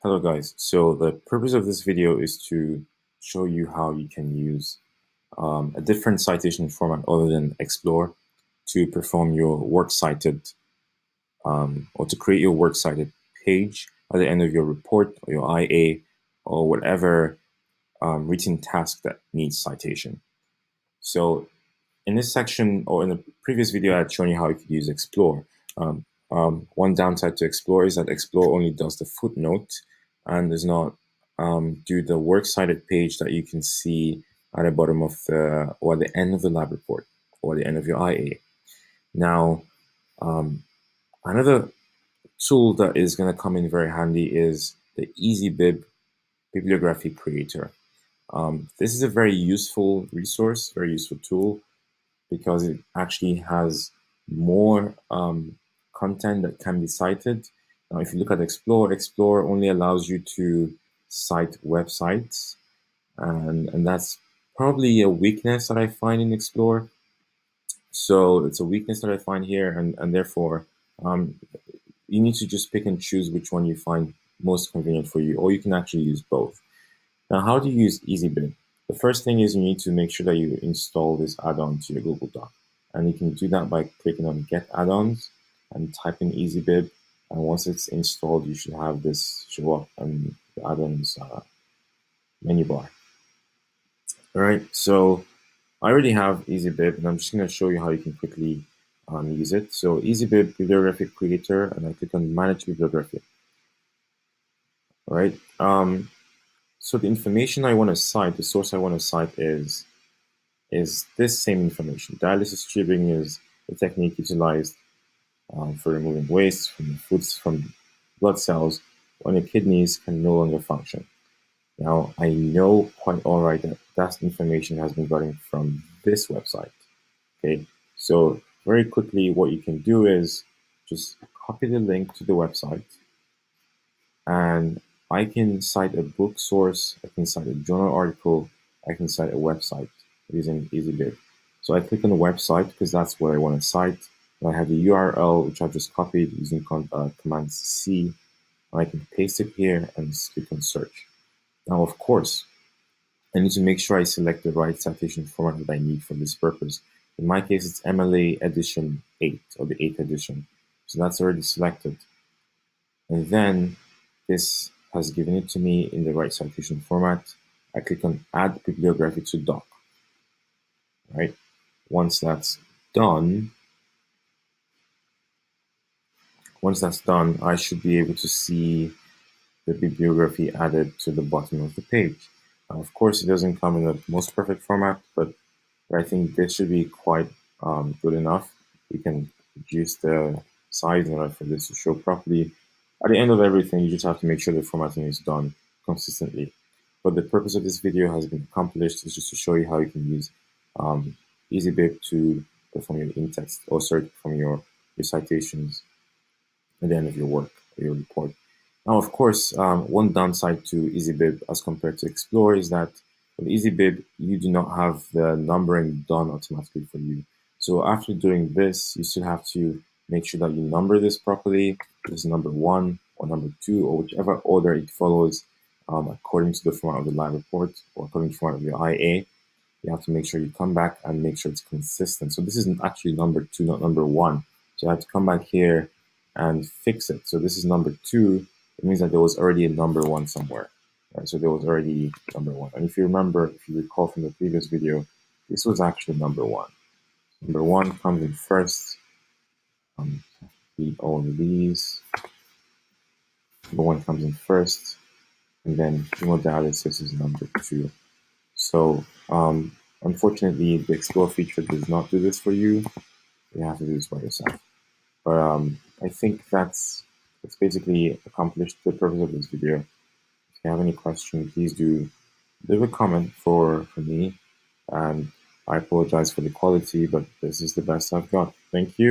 Hello guys, so the purpose of this video is to show you how you can use a different citation format other than Explore to perform your works cited or to create your works cited page at the end of your report or your IA or whatever written task that needs citation. So in this section or in the previous video I had shown you how you could use Explore. One downside to Explore is that Explore only does the footnote and does not do the works cited page that you can see at the bottom of the or the end of the lab report or the end of your IA. Now, another tool that is going to come in very handy is the EasyBib bibliography creator. This is a very useful resource, very useful tool, because it actually has more content that can be cited. Now, if you look at Explore only allows you to cite websites, and that's probably a weakness that I find in Explore. So it's a weakness that I find here, and therefore you need to just pick and choose which one you find most convenient for you, or you can actually use both. Now, how do you use EasyBib? The first thing is you need to make sure that you install this add-on to your Google Doc. And you can do that by clicking on Get Add-ons and type in EasyBib. And once it's installed, you should have this show up on the add-ons menu bar. All right, so I already have EasyBib, and I'm just going to show you how you can quickly use it. So EasyBib Bibliography Creator, and I click on Manage Bibliography. All right. So the information I want to cite, the source I want to cite is this same information. Dialysis tubing is the technique utilized for removing waste from blood cells when the kidneys can no longer function. Now, I know quite all right that that information has been gotten from this website. Okay, so very quickly, what you can do is just copy the link to the website, and I can cite a book source, I can cite a journal article, I can cite a website using EasyBib. So I click on the website because that's what I want to cite. And I have the URL, which I've just copied using Command C. And I can paste it here and click on search. Now, of course, I need to make sure I select the right citation format that I need for this purpose. In my case, it's MLA edition 8 or the 8th edition. So that's already selected. And then this has given it to me in the right citation format. I click on Add Bibliography to Doc. Right. Once that's done, I should be able to see the bibliography added to the bottom of the page. Now, of course, it doesn't come in the most perfect format, but I think this should be quite good enough. You can reduce the size in order for this to show properly. At the end of everything, you just have to make sure the formatting is done consistently. But the purpose of this video has been accomplished. It's just to show you how you can use EasyBib to perform your in-text, or sorry, perform your citations at the end of your work or your report. Now, of course, one downside to EasyBib as compared to Explore is that with EasyBib, you do not have the numbering done automatically for you. So after doing this, you still have to make sure that you number this properly. This is number 1 or number 2 or whichever order it follows according to the format of the lab report or according to the format of your IA. You have to make sure you come back and make sure it's consistent. So this is actually number 2, not number 1. So I have to come back here and fix it. So this is number 2. It means that there was already a number 1 somewhere. Right? So there was already number 1. And if you remember, if you recall from the previous video, this was actually number 1. Number 1 comes in first. All of these. Number 1 comes in first. And then hemodialysis is number 2. So unfortunately, the Explore feature does not do this for you. You have to do this by yourself. But I think that's basically accomplished the purpose of this video. If you have any questions, please do leave a comment for me. And I apologize for the quality, but this is the best I've got. Thank you.